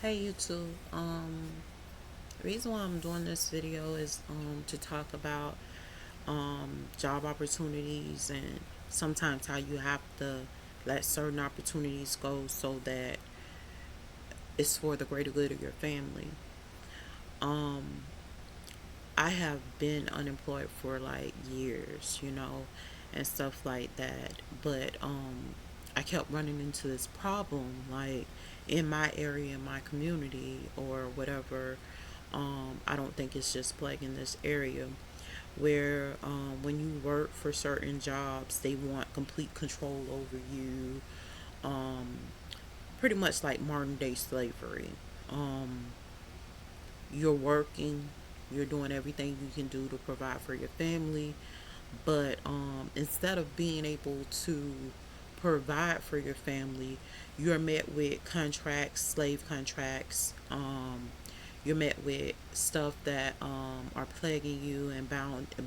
Hey YouTube. The reason why I'm doing this video is to talk about job opportunities and sometimes how you have to let certain opportunities go so that it's for the greater good of your family. Um, I have been unemployed for like years, and stuff like that. But I kept running into this problem, like in my area, in my community, or whatever. I don't think it's just plaguing this area where when you work for certain jobs, they want complete control over you. Um, Pretty much like modern day slavery. Um, you're working, you're doing everything you can do to provide for your family, but instead of being able to provide for your family, you're met with contracts, slave contracts. You're met with stuff that are plaguing you and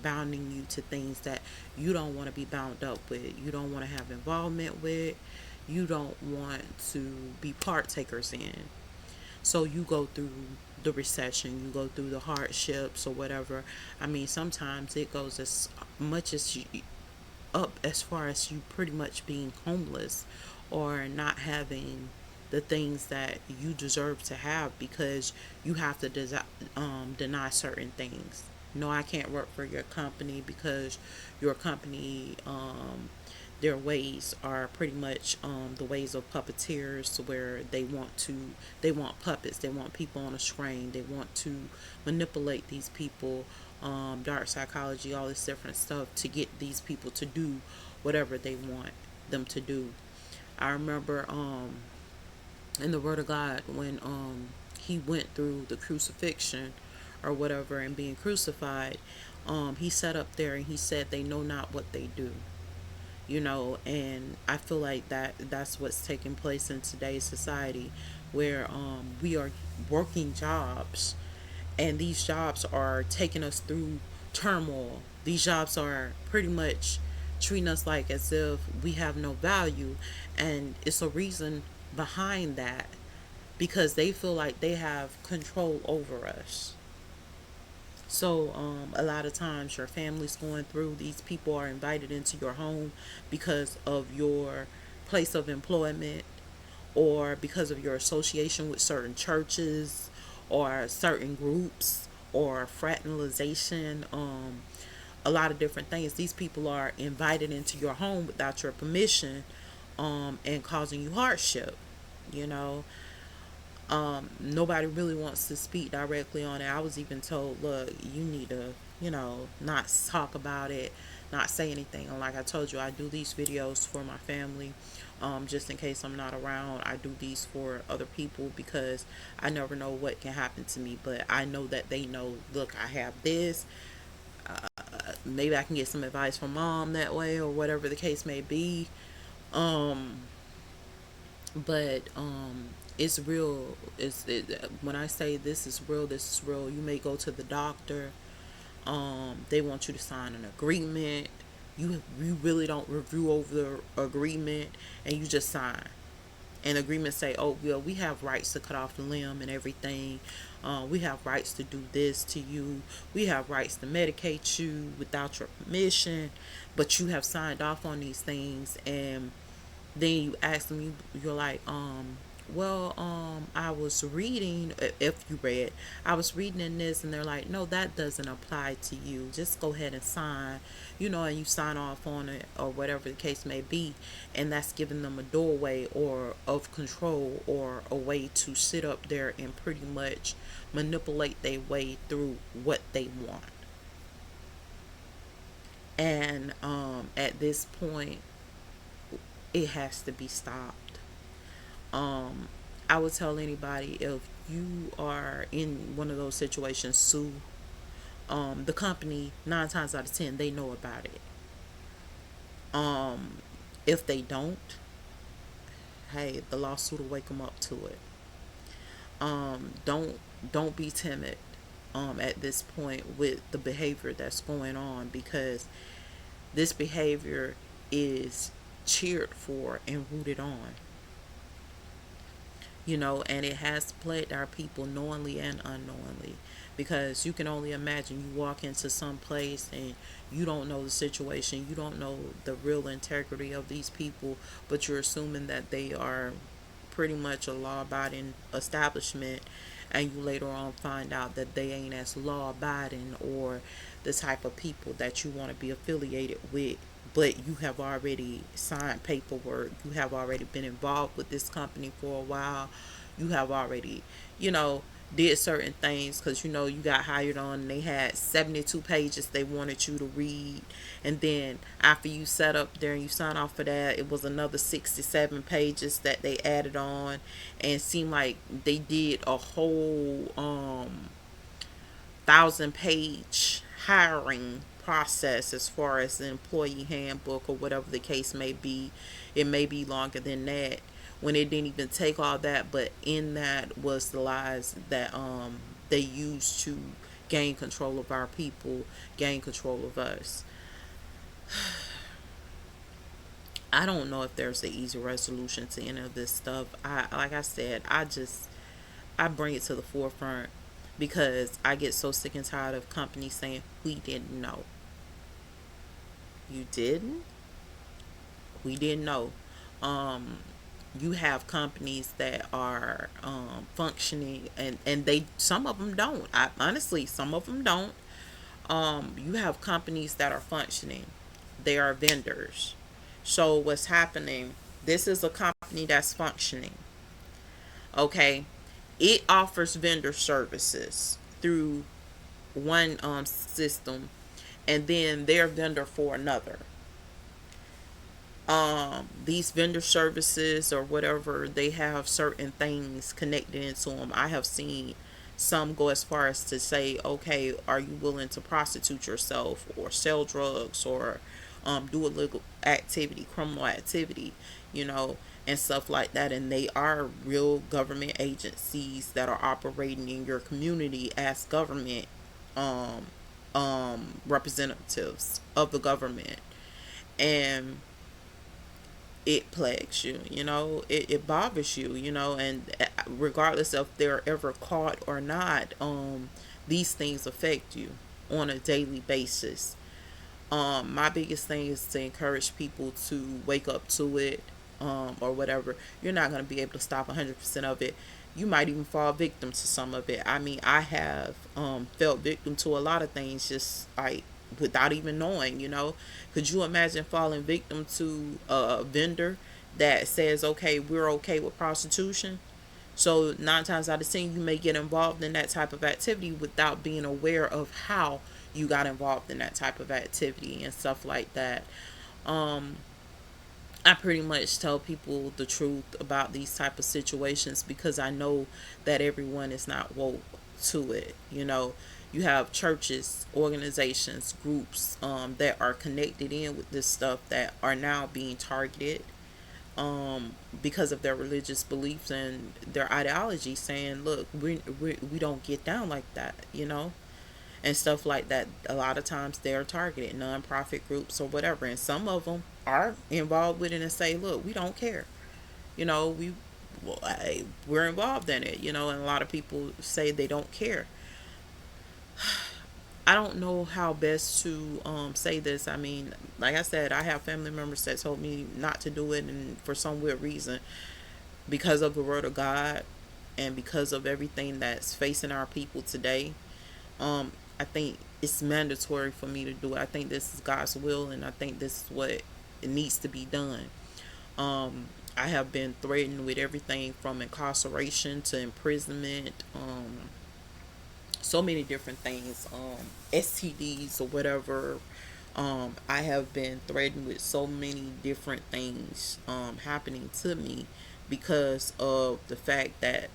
bounding you to things that you don't want to be bound up with. You don't want to have involvement with. You don't want to be partakers in. So you go through the recession, you go through the hardships or whatever. I mean, sometimes it goes as much as up as far as you pretty much being homeless or not having the things that you deserve to have because you have to deny certain things. No, I can't work for your company because your company, their ways are pretty much the ways of puppeteers, to where they want puppets, they want people on a screen, they want to manipulate these people, dark psychology, all this different stuff to get these people to do whatever they want them to do. I remember in the Word of God when he went through the crucifixion or whatever and being crucified, he sat up there and he said, "They know not what they do." And I feel like that's what's taking place in today's society, where we are working jobs, and these jobs are taking us through turmoil. These jobs are pretty much treating us like as if we have no value, and it's a reason behind that, because they feel like they have control over us. So, a lot of times your family's going through, these people are invited into your home because of your place of employment, or because of your association with certain churches or certain groups or fraternization. A lot of different things. These people are invited into your home without your permission, and causing you hardship. You know, Nobody really wants to speak directly on it. I was even told, look, you need to, not talk about it, not say anything. And like I told you, I do these videos for my family, just in case I'm not around. I do these for other people because I never know what can happen to me. But I know that they know, look, I have this. Maybe I can get some advice from mom that way, or whatever the case may be. Um, but it's real. When I say this is real, this is real. You may go to the doctor. They want you to sign an agreement. You really don't review over the agreement, and you just sign. And agreements say, oh well, we have rights to cut off the limb and everything. We have rights to do this to you. We have rights to medicate you without your permission. But you have signed off on these things, and then you ask them, you're like, well, I was reading, if you read, I was reading in this, and they're like, no, that doesn't apply to you. Just go ahead and sign, and you sign off on it or whatever the case may be. And that's giving them a doorway or of control, or a way to sit up there and pretty much manipulate their way through what they want. And at this point, it has to be stopped. Um, I would tell anybody, if you are in one of those situations, sue. The company, 9 times out of 10, they know about it. Um, if they don't, hey, the lawsuit will wake them up to it. Don't be timid. At this point with the behavior that's going on, because this behavior is cheered for and rooted on. And it has plagued our people knowingly and unknowingly, because you can only imagine you walk into some place and you don't know the situation, you don't know the real integrity of these people, but you're assuming that they are pretty much a law abiding establishment, and you later on find out that they ain't as law abiding or the type of people that you want to be affiliated with. But you have already signed paperwork, you have already been involved with this company for a while, you have already, you know, did certain things, because you got hired on and they had 72 pages they wanted you to read, and then after you set up there and you sign off for that, it was another 67 pages that they added on, and it seemed like they did a whole 1,000 page hiring process as far as the employee handbook or whatever the case may be. It may be longer than that, when it didn't even take all that, but in that was the lies that they used to gain control of our people, gain control of us. I don't know if there's an easy resolution to any of this stuff. I Like I said, I bring it to the forefront because I get so sick and tired of companies saying we didn't know. You didn't? We didn't know. Um, you have companies that are functioning, and they, some of them don't. Honestly, some of them don't. You have companies that are functioning. They are vendors. So what's happening? This is a company that's functioning. Okay, it offers vendor services through one system, and then their vendor for another. These vendor services or whatever, they have certain things connected into them. I have seen some go as far as to say, okay, are you willing to prostitute yourself or sell drugs or do illegal activity, criminal activity, you know, and stuff like that. And they are real government agencies that are operating in your community as government um, representatives of the government. And it plagues you, it bothers you, and regardless if they're ever caught or not, these things affect you on a daily basis. My biggest thing is to encourage people to wake up to it, or whatever. You're not going to be able to stop 100% of it. You might even fall victim to some of it. I mean, I have felt victim to a lot of things, just like without even knowing, Could you imagine falling victim to a vendor that says, okay, we're okay with prostitution? So 9 times out of 10, you may get involved in that type of activity without being aware of how you got involved in that type of activity and stuff like that. Um, I pretty much tell people the truth about these type of situations because I know that everyone is not woke to it. You have churches, organizations, groups that are connected in with this stuff that are now being targeted because of their religious beliefs and their ideology, saying, look, we don't get down like that, and stuff like that. A lot of times they're targeted, nonprofit groups or whatever, and some of them are involved with it and say, look, we don't care, we well, we're involved in it, and a lot of people say they don't care. I don't know how best to say this. I mean, like I said, I have family members that told me not to do it, and for some weird reason, because of the word of God and because of everything that's facing our people today, I think it's mandatory for me to do it. I think this is God's will, and I think this is what it needs to be done. I have been threatened with everything from incarceration to imprisonment, so many different things, STDs or whatever. I have been threatened with so many different things happening to me because of the fact that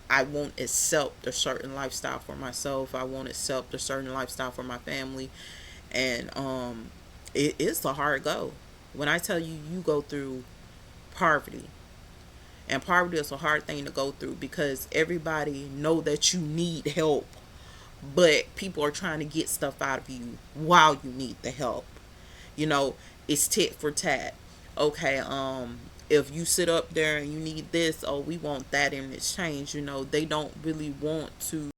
I won't accept a certain lifestyle for myself. I won't accept a certain lifestyle for my family, and it is a hard go. When I tell you, you go through poverty, and poverty is a hard thing to go through because everybody know that you need help, but people are trying to get stuff out of you while you need the help. you know it's tit for tat. Okay, if you sit up there and you need this, oh, we want that in exchange. They don't really want to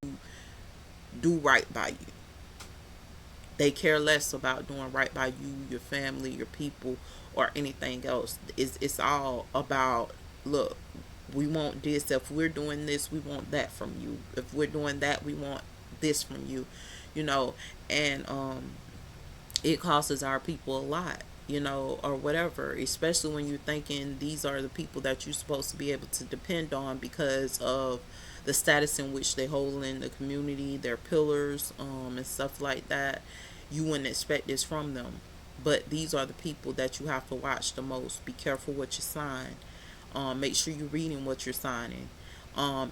do right by you. They care less about doing right by you, your family, your people, or anything else. It's all about, look, we want this. If we're doing this, we want that from you. If we're doing that, we want this from you. You know, and it costs our people a lot, or whatever, especially when you're thinking these are the people that you're supposed to be able to depend on because of the status in which they hold in the community, their pillars, and stuff like that. You wouldn't expect this from them. But these are the people that you have to watch the most. Be careful what you sign. Make sure you're reading what you're signing.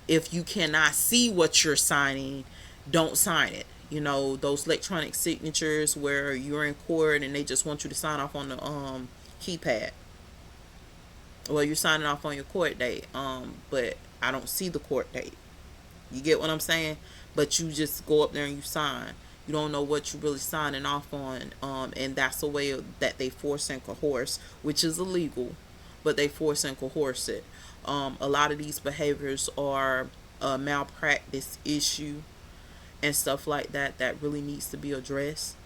If you cannot see what you're signing, don't sign it. Those electronic signatures where you're in court and they just want you to sign off on the keypad. Well, you're signing off on your court date, but I don't see the court date. You get what I'm saying? But you just go up there and you sign. You don't know what you're really signing off on, and that's the way that they force and coerce, which is illegal, but they force and coerce it. A lot of these behaviors are a malpractice issue and stuff like that that really needs to be addressed.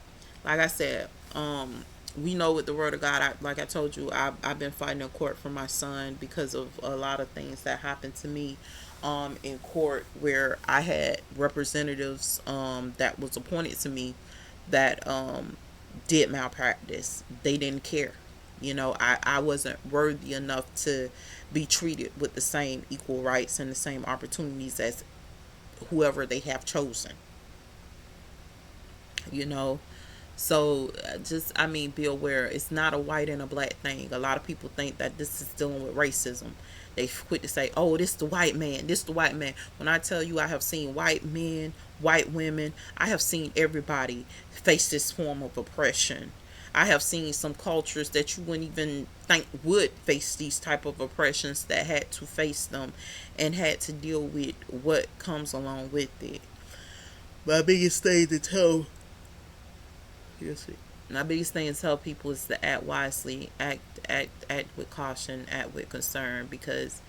Like I said, we know with the word of God, like I told you, I've been fighting in court for my son because of a lot of things that happened to me in court where I had representatives that was appointed to me that did malpractice. They didn't care. I wasn't worthy enough to be treated with the same equal rights and the same opportunities as whoever they have chosen. you know so just, I mean, be aware, it's not a white and a black thing. A lot of people think that this is dealing with racism. They quit to say, oh, this the white man, this the white man. When I tell you, I have seen white men, white women, I have seen everybody face this form of oppression. I have seen some cultures that you wouldn't even think would face these type of oppressions that had to face them and had to deal with what comes along with it. My biggest thing to tell Yes, my biggest thing to tell people is to act wisely, act with caution, act with concern, because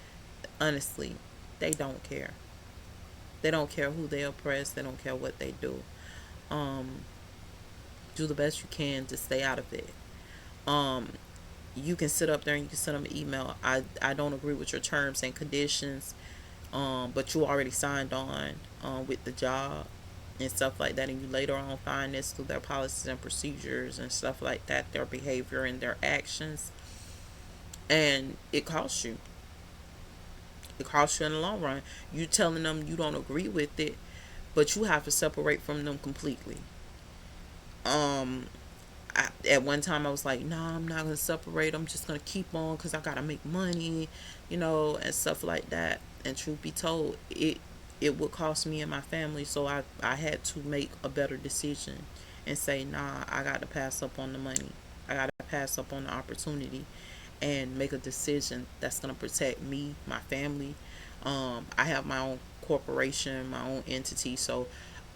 honestly, they don't care. They don't care who they oppress. They don't care what they do. Um, do the best you can to stay out of it. Um, you can sit up there and you can send them an email. I don't agree with your terms and conditions, but you already signed on with the job and stuff like that, and you later on find this through their policies and procedures and stuff like that, their behavior and their actions, and it costs you in the long run. You telling them you don't agree with it, but you have to separate from them completely. um at one time I was like, no, I'm not gonna separate. I'm just gonna keep on because I gotta make money, and stuff like that. And truth be told, it would cost me and my family. So I had to make a better decision and say, nah, I got to pass up on the money. I got to pass up on the opportunity and make a decision that's gonna protect me, my family. I have my own corporation, my own entity, so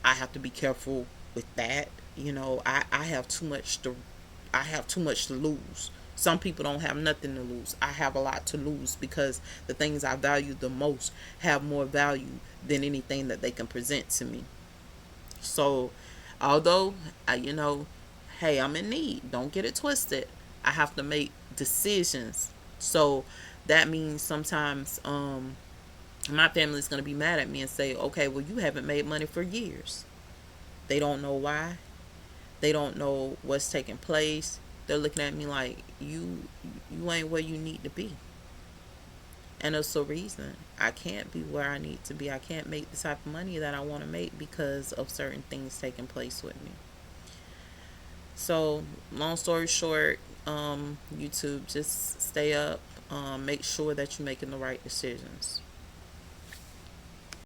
I have to be careful with that. I have too much to lose. Some people don't have nothing to lose. I have a lot to lose because the things I value the most have more value than anything that they can present to me. So, although hey, I'm in need. Don't get it twisted. I have to make decisions. So that means sometimes my family's gonna be mad at me and say, okay, well, you haven't made money for years. They don't know why. They don't know what's taking place. They're looking at me like you ain't where you need to be. And it's a reason I can't be where I need to be. I can't make the type of money that I want to make because of certain things taking place with me. So, long story short, YouTube, just stay up. Make sure that you're making the right decisions.